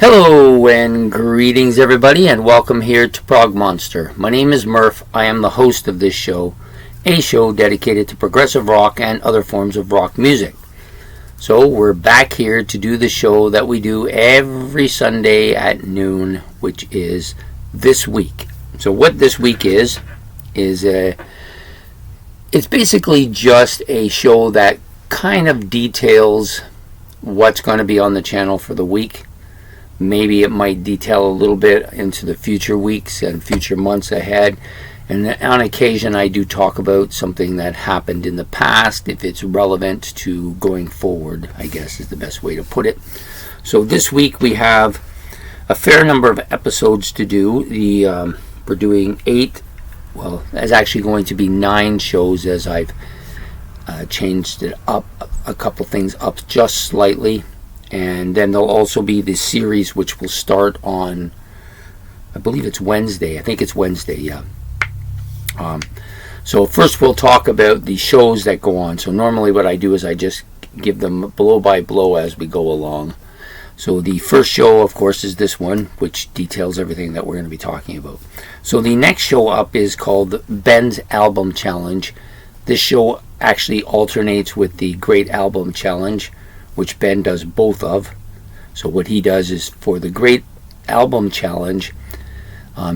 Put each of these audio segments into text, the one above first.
Hello and greetings everybody, and welcome here to Prog Monster. My name is Murph. I am the host of this show, a show dedicated to progressive rock and other forms of rock music. So we're back here to do the show that we do every Sunday at noon, which is this week. So what this week is it's basically just a show that kind of details what's going to be on the channel for the week. Maybe it might detail a little bit into the future weeks and future months ahead. And on occasion, I do talk about something that happened in the past, if it's relevant to going forward, I guess is the best way to put it. So this week we have a fair number of episodes to do. We're doing 8, well, there's actually going to be 9 shows as I've changed it up, a couple things up just slightly. And then there'll also be this series which will start on, I believe it's Wednesday. I think it's Wednesday, yeah. So first we'll talk about the shows that go on. So normally what I do is I just give them blow by blow as we go along. So the first show, of course, is this one, which details everything that we're going to be talking about. So the next show up is called Ben's Album Challenge. This show actually alternates with the Great Album Challenge, which Ben does both of. So what he does is for the Great Album Challenge,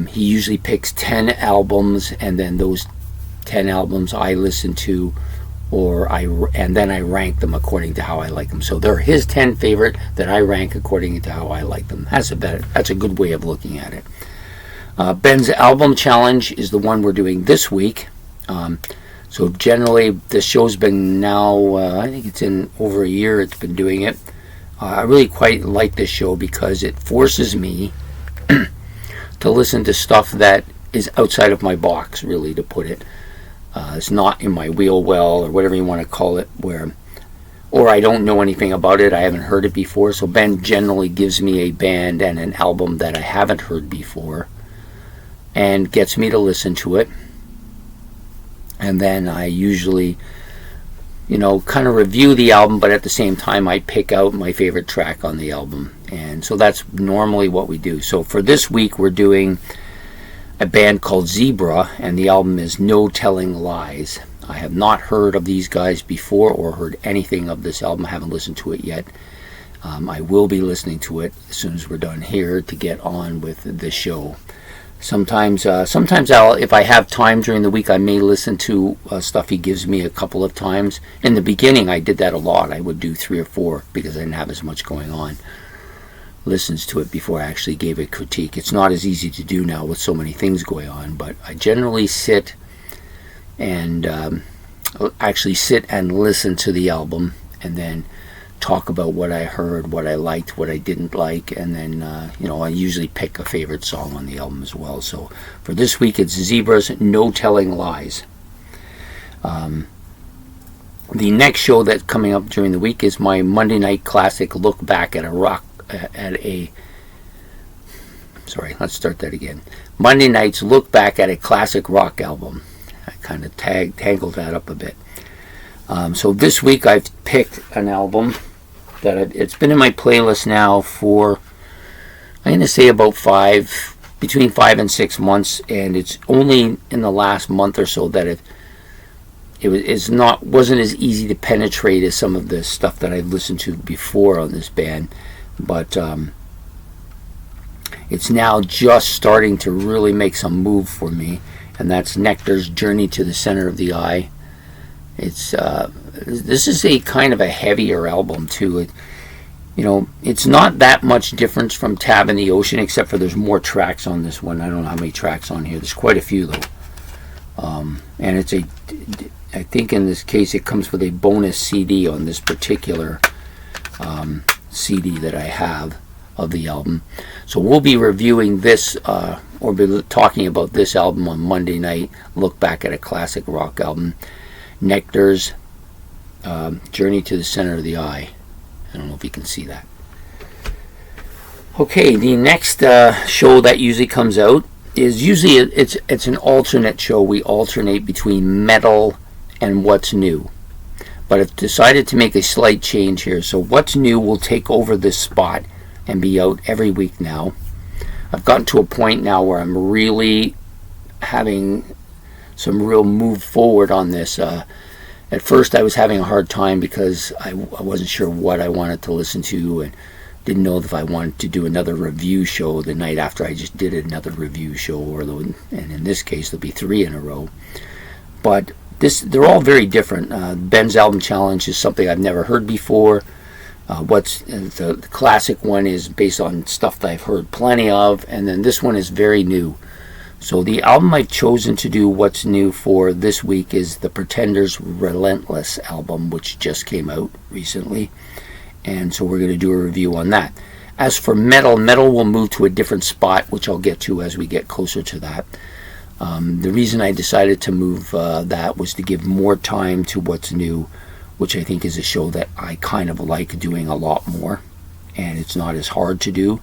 he usually picks 10 albums, and then those 10 albums I listen to, and then I rank them according to how I like them. So they're his 10 favorite that I rank according to how I like them. That's a good way of looking at it. Ben's Album Challenge is the one we're doing this week. So generally, the show's been now, I think it's in over a year it's been doing it. I really quite like this show because it forces me to listen to stuff that is outside of my box, really, to put it. It's not in my wheel well, or whatever you want to call it, or I don't know anything about it, I haven't heard it before. So Ben generally gives me a band and an album that I haven't heard before and gets me to listen to it. And then I usually, kind of review the album, but at the same time I pick out my favorite track on the album. And so that's normally what we do. So for this week we're doing a band called Zebra, and the album is No Telling Lies. I have not heard of these guys before or heard anything of this album. I haven't listened to it yet. I will be listening to it as soon as we're done here to get on with the show. Sometimes if I have time during the week, I may listen to stuff he gives me a couple of times. In the beginning, I did that a lot. I would do 3 or 4 because I didn't have as much going on. Listens to it before I actually gave it critique. It's not as easy to do now with so many things going on, but I generally sit and listen to the album and then talk about what I heard, what I liked, what I didn't like, and then I usually pick a favorite song on the album as well. So for this week it's Zebra's No Telling Lies. The next show that's coming up during the week is my Monday night classic look back at Monday night's look back at a classic rock album. I kind of tangled that up a bit. So this week I've picked an album that it's been in my playlist now for, I'm going to say about between 5 and 6 months, and it's only in the last month or so that wasn't as easy to penetrate as some of the stuff that I've listened to before on this band, but it's now just starting to really make some move for me, and that's Nectar's Journey to the Center of the Eye. This is a kind of a heavier album too. It's not that much difference from Tab in the Ocean, except for there's more tracks on this one. I don't know how many tracks on here. There's quite a few though. And I think in this case it comes with a bonus CD on this particular CD that I have of the album. So we'll be reviewing this or be talking about this album on Monday night. Look back at a classic rock album. Nectar's Journey to the Center of the Eye. I don't know if you can see that. Okay, the next show that usually comes out is it's an alternate show. We alternate between metal and what's new. But I've decided to make a slight change here. So what's new will take over this spot and be out every week now. I've gotten to a point now where I'm really having some real move forward on this. At first I was having a hard time because I wasn't sure what I wanted to listen to, and didn't know if I wanted to do another review show the night after I just did another review show, and in this case there'll be 3 in a row. But they're all very different. Ben's Album Challenge is something I've never heard before. The classic one is based on stuff that I've heard plenty of, and then this one is very new. So the album I've chosen to do what's new for this week is the Pretenders' Relentless album, which just came out recently, and so we're going to do a review on that. As for metal will move to a different spot, which I'll get to as we get closer to that. The reason I decided to move that was to give more time to what's new, which I think is a show that I kind of like doing a lot more, and it's not as hard to do.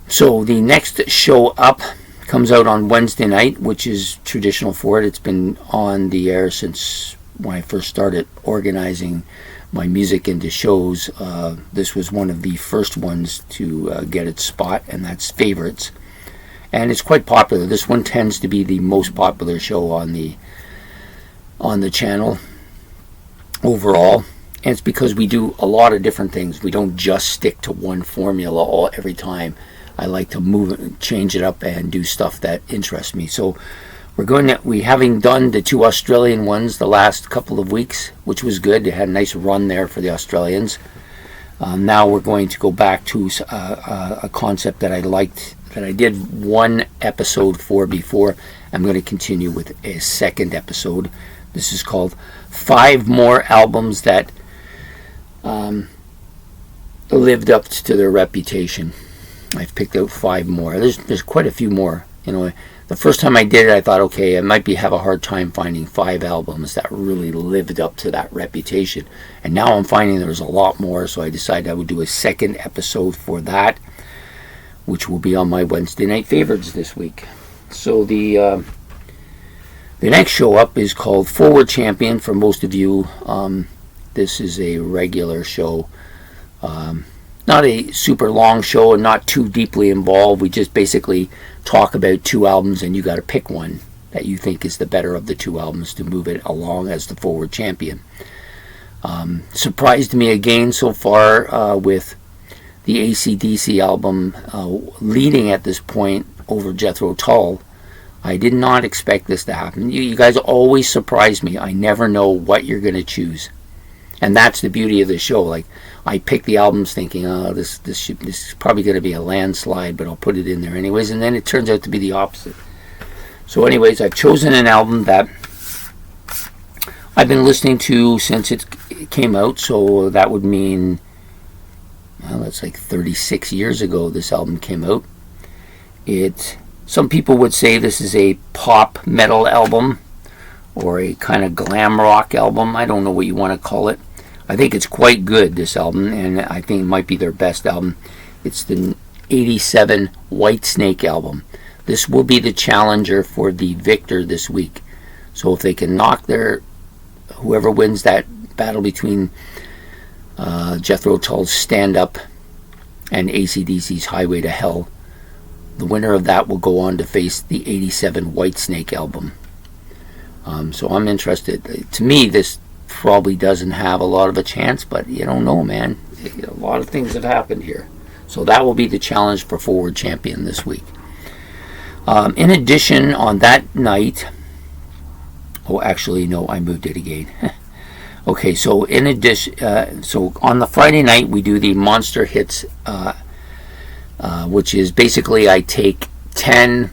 So the next show up comes out on Wednesday night, which is traditional for it. It's been on the air since when I first started organizing my music into shows. This was one of the first ones to get its spot, and that's Favorites. And it's quite popular. This one tends to be the most popular show on the channel overall. And it's because we do a lot of different things. We don't just stick to one formula every time. I like to change it up and do stuff that interests me. So we having done the 2 Australian ones the last couple of weeks, which was good. They had a nice run there for the Australians. Now we're going to go back to a concept that I liked, that I did 1 episode for before. I'm going to continue with a second episode. This is called 5 More Albums That Lived Up to Their Reputation. I've picked out 5 more. There's quite a few more. The first time I did it, I thought, okay, I might have a hard time finding 5 albums that really lived up to that reputation. And now I'm finding there's a lot more, so I decided I would do a second episode for that, which will be on my Wednesday night favorites this week. So the next show up is called Forward Champion for most of you. This is a regular show. Not a super long show and not too deeply involved. We just basically talk about 2 albums, and you got to pick one that you think is the better of the 2 albums to move it along as the Forward Champion. Surprised me again so far with the AC/DC album leading at this point over Jethro Tull. I did not expect this to happen. You guys always surprise me. I never know what you're going to choose. And that's the beauty of the show. Like, I pick the albums thinking, oh, this is probably going to be a landslide, but I'll put it in there anyways. And then it turns out to be the opposite. So anyways, I've chosen an album that I've been listening to since it came out. So that would mean, well, that's like 36 years ago this album came out. Some people would say this is a pop metal album or a kind of glam rock album. I don't know what you want to call it. I think it's quite good, this album, and I think it might be their best album. It's the 87 Whitesnake album. This will be the challenger for the victor this week. So if they can knock whoever wins that battle between Jethro Tull's Stand Up and AC/DC's Highway to Hell, the winner of that will go on to face the 87 Whitesnake album. So I'm interested. To me, this probably doesn't have a lot of a chance, but you don't know, man. A lot of things have happened here. So that will be the challenge for Forward Champion this week. In addition, on that night, I moved it again. Okay, so in addition, so on the Friday night we do the Monster Hits, which is basically I take 10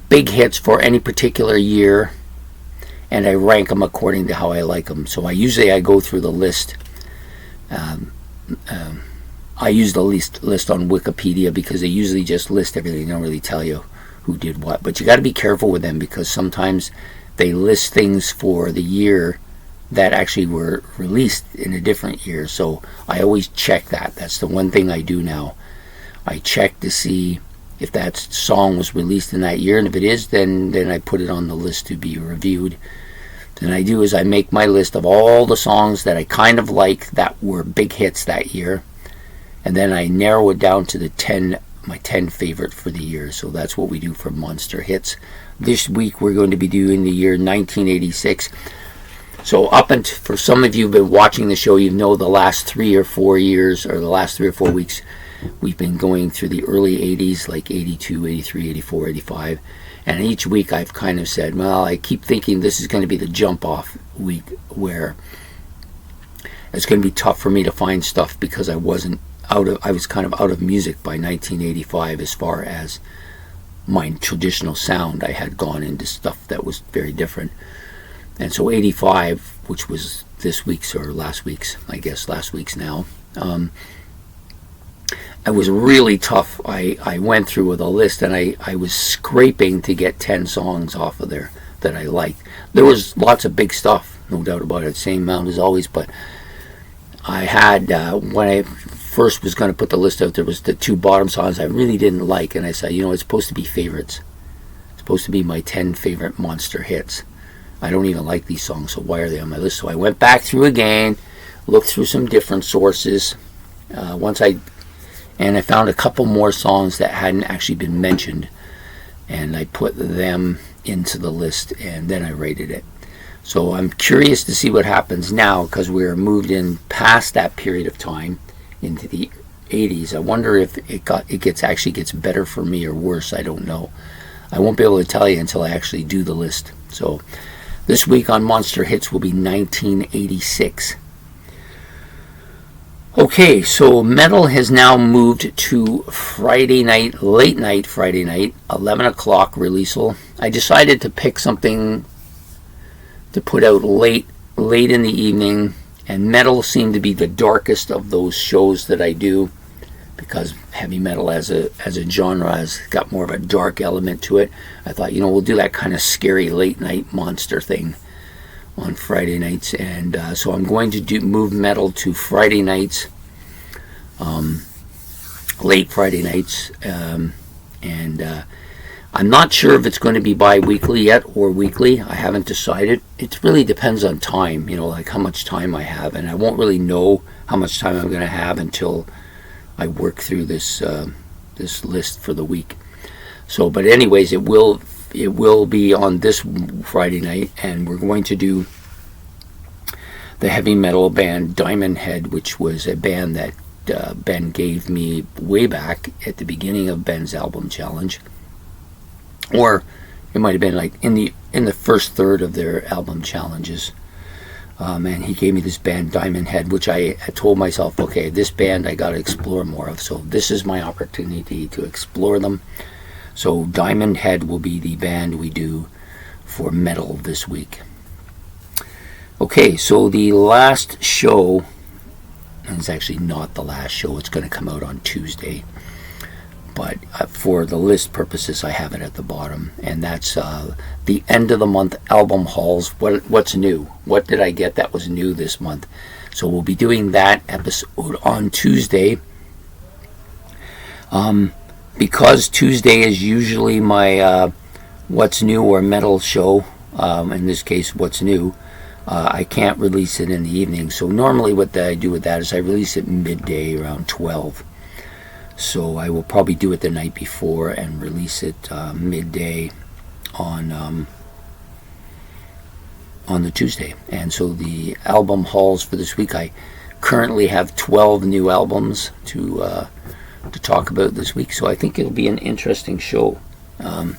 big hits for any particular year, and I rank them according to how I like them. So I go through the list. I use the list on Wikipedia because they usually just list everything. They don't really tell you who did what. But you got to be careful with them because sometimes they list things for the year that actually were released in a different year. So I always check that. That's the one thing I do now. I check to see if that song was released in that year, and if it is, then I put it on the list to be reviewed. Then I do is I make my list of all the songs that I kind of like that were big hits that year, and then I narrow it down to my 10 favorite for the year. So that's what we do for Monster Hits. This week we're going to be doing the year 1986. So for some of you who've been watching the show, you know the last 3 or 4 years, or the last 3 or 4 weeks, we've been going through the early 80s, like 82, 83, 84, 85. And each week I've kind of said, well, I keep thinking this is going to be the jump off week where it's going to be tough for me to find stuff because I was kind of out of music by 1985 as far as my traditional sound. I had gone into stuff that was very different. And so 85, which was this week's or last week's, I guess last week's now, it was really tough. I went through with a list and I was scraping to get 10 songs off of there that I liked. There was lots of big stuff, no doubt about it, same amount as always, but I had, when I first was going to put the list out, there was the 2 bottom songs I really didn't like, and I said, it's supposed to be favorites. It's supposed to be my 10 favorite Monster Hits. I don't even like these songs, so why are they on my list? So I went back through again, looked through some different sources. And I found a couple more songs that hadn't actually been mentioned, and I put them into the list, and then I rated it. So I'm curious to see what happens now, because we're moved in past that period of time into the 80s. I wonder if it gets better for me or worse. I don't know. I won't be able to tell you until I actually do the list. So this week on Monster Hits will be 1986. Okay, so metal has now moved to Friday night, late night Friday night, 11 o'clock releaseal. I decided to pick something to put out late in the evening, and metal seemed to be the darkest of those shows that I do, because heavy metal as a genre has got more of a dark element to it. I thought, we'll do that kind of scary late night monster thing on Friday nights, and so I'm going to move metal to Friday nights, late Friday nights, and I'm not sure if it's going to be bi-weekly yet or weekly. I haven't decided. It really depends on time, like how much time I have, and I won't really know how much time I'm going to have until I work through this list for the week. So, but anyways, it will be on this Friday night, and we're going to do the heavy metal band Diamond Head, which was a band that Ben gave me way back at the beginning of Ben's album challenge, or it might have been like in the first third of their album challenges. And he gave me this band Diamond Head, which I told myself, okay, this band I got to explore more of, so this is my opportunity to explore them. So Diamond Head will be the band we do for metal this week. Okay, so the last show, and it's actually not the last show, it's going to come out on Tuesday, but for the list purposes I have it at the bottom, and that's the end of the month album hauls. What's new? What did I get that was new this month? So we'll be doing that episode on Tuesday. Because Tuesday is usually my what's new or metal show, in this case what's new, I can't release it in the evening. So normally what I do with that is I release it midday around 12. So I will probably do it the night before and release it midday on the Tuesday. And so the album hauls for this week, I currently have 12 new albums to talk about this week. So I think it'll be an interesting show. I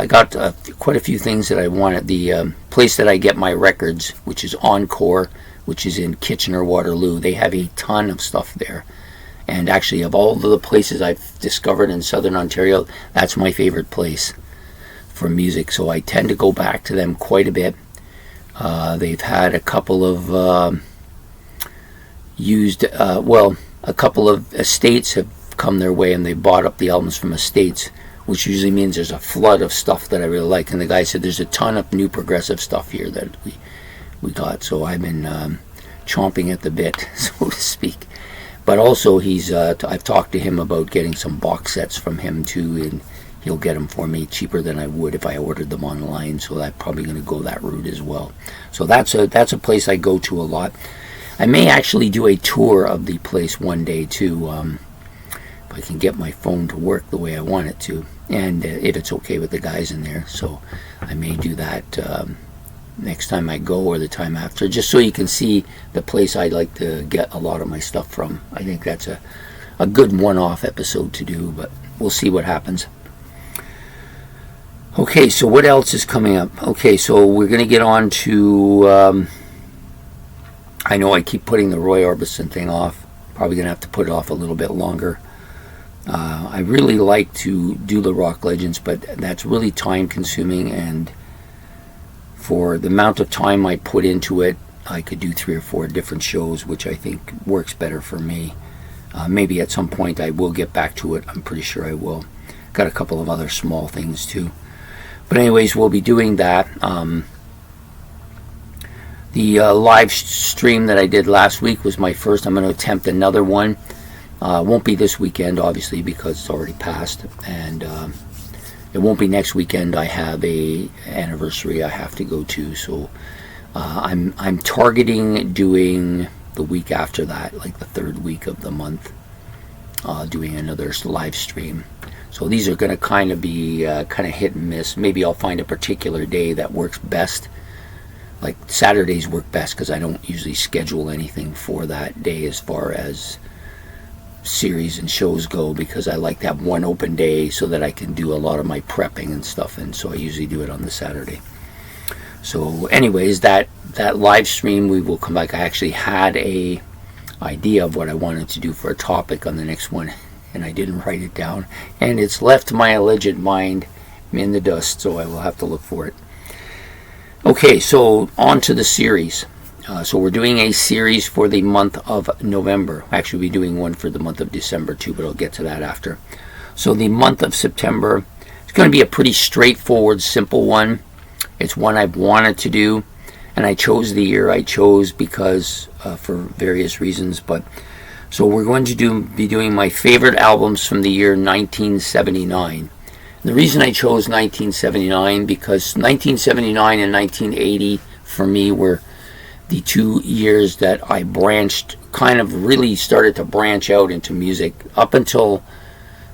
got quite a few things that I wanted. The place that I get my records, which is Encore, which is in Kitchener-Waterloo, they have a ton of stuff there. And actually, of all the places I've discovered in Southern Ontario, that's my favorite place for music. So I tend to go back to them quite a bit. They've had a couple of a couple of estates have come their way, and they bought up the albums from estates, which usually means there's a flood of stuff that I really like. And the guy said there's a ton of new progressive stuff here that we got. So I've been chomping at the bit, so to speak. But also I've talked to him about getting some box sets from him too, and he'll get them for me cheaper than I would if I ordered them online. So I'm probably going to go that route as well. So that's a place I go to a lot. I may actually do a tour of the place one day too, if I can get my phone to work the way I want it to, and if it's okay with the guys in there. So I may do that next time I go or the time after, just so you can see the place I'd like to get a lot of my stuff from. I think that's a good one-off episode to do, but we'll see what happens. Okay, so what else is coming up? Okay, so we're going to get on to, I know I keep putting the Roy Orbison thing off. Probably going to have to put it off a little bit longer. I really like to do the Rock Legends, but that's really time consuming, and for the amount of time I put into it, I could do 3 or 4 different shows, which I think works better for me. Maybe at some point I will get back to it. I'm pretty sure I will. Got a couple of other small things too. But anyways, we'll be doing that. The live stream that I did last week was my first. I'm going to attempt another one. Won't be this weekend, obviously, because it's already passed. And it won't be next weekend. I have a anniversary I have to go to. So I'm targeting doing the week after that, like the 3rd week of the month, doing another live stream. So these are going to kind of be kind of hit and miss. Maybe I'll find a particular day that works best. Like Saturdays work best because I don't usually schedule anything for that day as far as series and shows go, because I like to have one open day so that I can do a lot of my prepping and stuff, and so I usually do it on the Saturday. So anyways, that live stream, we will come back. I actually had a idea of what I wanted to do for a topic on the next one, and I didn't write it down, and it's left my alleged mind in the dust, so I will have to look for it. Okay, so on to the series. So we're doing a series for the month of November. Actually, we'll be doing one for the month of December too, but I'll get to that after. So the month of September, it's going to be a pretty straightforward, simple one. It's one I've wanted to do, and I chose the year I chose because for various reasons. But so we're going to be doing my favorite albums from the year 1979. The reason I chose 1979 because 1979 and 1980 for me were the 2 years that I really started to branch out into music. Up until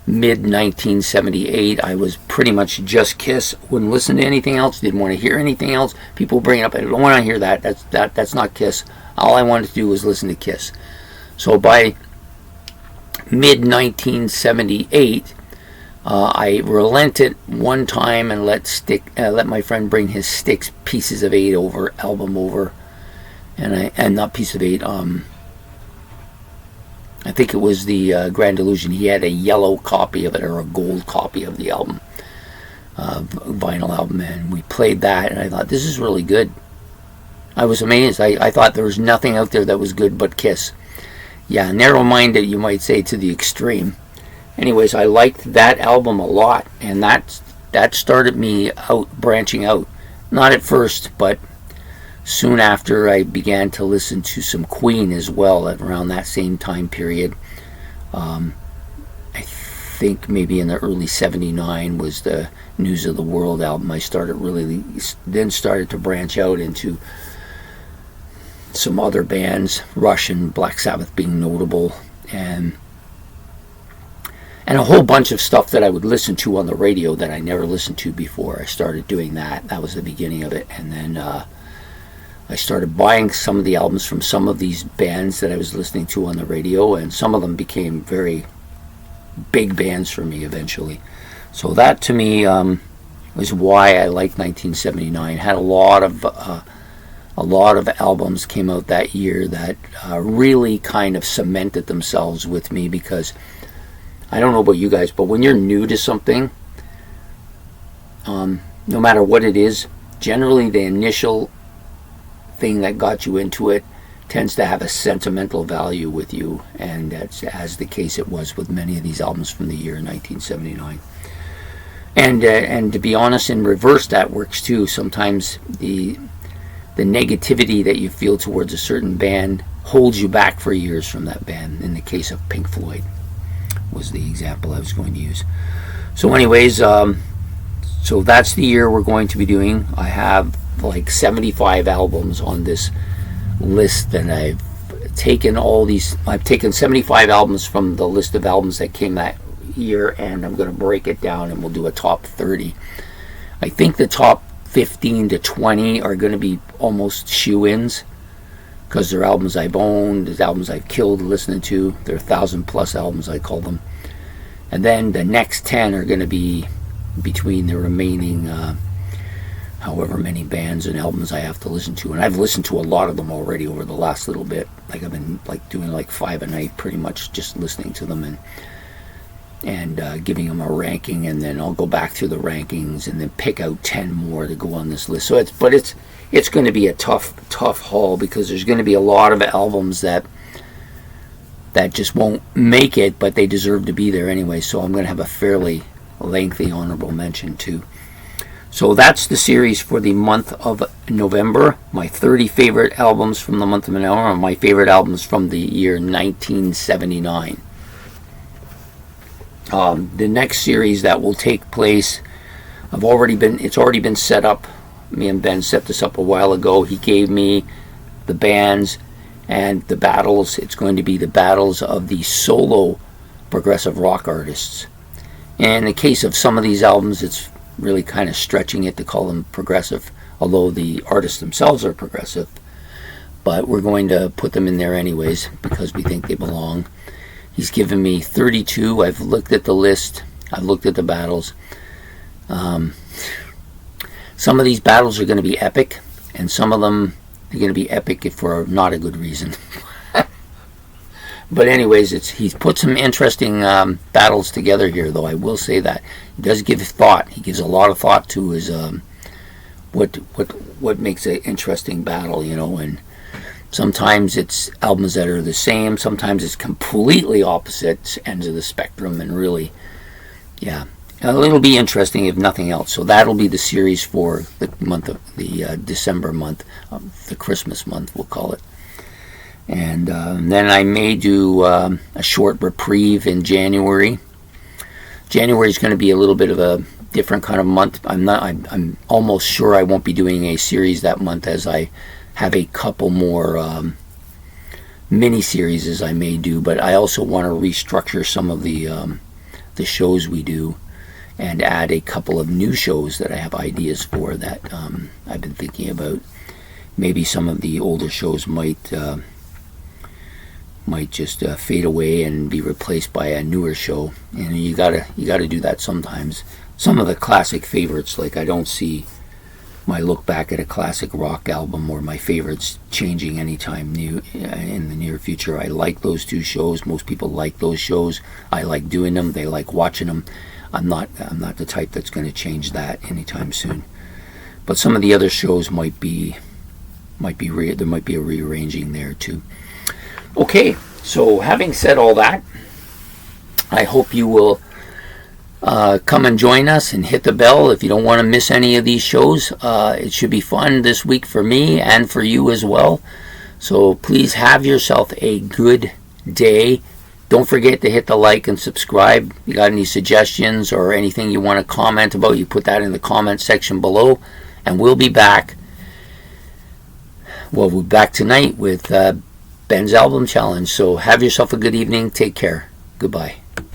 mid 1978, I was pretty much just Kiss. Wouldn't listen to anything else. Didn't want to hear anything else. People bring it up. I don't want to hear that. That's not Kiss. All I wanted to do was listen to Kiss. So by mid 1978. I relented one time and let my friend bring his Styx Pieces of 8 album over, and not Piece of 8. I think it was the Grand Illusion. He had a yellow copy of it or a gold copy of the album, vinyl album, and we played that, and I thought, this is really good. I was amazed. I thought there was nothing out there that was good but Kiss. Yeah, narrow-minded, you might say, to the extreme. Anyways, I liked that album a lot, and that started me branching out. Not at first, but soon after I began to listen to some Queen as well at around that same time period. I think maybe in the early 79 was the News of the World album. I started to branch out into some other bands, Rush and Black Sabbath being notable, and a whole bunch of stuff that I would listen to on the radio that I never listened to before. I started doing that. That was the beginning of it. And then I started buying some of the albums from some of these bands that I was listening to on the radio, and some of them became very big bands for me eventually. So that to me was why I liked 1979. Had a lot of albums came out that year that really kind of cemented themselves with me, because I don't know about you guys, but when you're new to something, no matter what it is, generally the initial thing that got you into it tends to have a sentimental value with you, and that's as the case it was with many of these albums from the year 1979. And to be honest, in reverse, that works too. Sometimes the negativity that you feel towards a certain band holds you back for years from that band. In the case of Pink Floyd was the example I was going to use. So anyways, so that's the year we're going to be doing. I have like 75 albums on this list that I've taken I've taken 75 albums from the list of albums that came that year, and I'm going to break it down and we'll do a top 30. I think the top 15 to 20 are going to be almost shoe-ins because they're albums I've owned, there's albums I've killed listening to. They're 1,000+ albums, I call them. And then the next 10 are going to be between the remaining however many bands and albums I have to listen to. And I've listened to a lot of them already over the last little bit. Like I've been doing 5 a night pretty much, just listening to them and giving them a ranking, and then I'll go back through the rankings and then pick out 10 more to go on this list. So it's going to be a tough haul because there's going to be a lot of albums that just won't make it, but they deserve to be there anyway. So I'm going to have a fairly lengthy honorable mention too. So that's the series for the month of November. My 30 favorite albums from the month of November, and my favorite albums from the year 1979. The next series that will take place, it's already been set up. Me and Ben set this up a while ago. He gave me the bands and the battles. It's going to be the battles of the solo progressive rock artists. And in the case of some of these albums, it's really kind of stretching it to call them progressive, although the artists themselves are progressive. But we're going to put them in there anyways because we think they belong. He's given me 32. I've looked at the list. I've looked at the battles. Some of these battles are going to be epic, and some of them are going to be epic for not a good reason. But anyways, he's put some interesting battles together here, though. I will say that he does give thought. He gives a lot of thought to his what makes an interesting battle, and sometimes it's albums that are the same. Sometimes it's completely opposite ends of the spectrum, and really, yeah, it'll be interesting if nothing else. So that'll be the series for the month of the December month, the Christmas month, we'll call it. And then I may do a short reprieve in January. January is going to be a little bit of a different kind of month. I'm almost sure I won't be doing a series that month, as I have a couple more mini series as I may do. But I also want to restructure some of the shows we do and add a couple of new shows that I have ideas for that I've been thinking about. Maybe some of the older shows might just fade away and be replaced by a newer show, and you gotta do that sometimes. Some of the classic favorites, like I don't see my look back at a classic rock album or my favorites changing anytime new in the near future. I like those two shows. Most people like those shows. I like doing them. They like watching them. I'm not the type that's going to change that anytime soon. But some of the other shows there might be a rearranging there too. Okay, so having said all that, I hope you will come and join us and hit the bell if you don't want to miss any of these shows. It should be fun this week for me and for you as well. So please have yourself a good day. Don't forget to hit the like and subscribe. If you got any suggestions or anything you want to comment about, you put that in the comment section below. And we'll be back. We'll be back tonight with Ben's Album Challenge. So have yourself a good evening. Take care. Goodbye.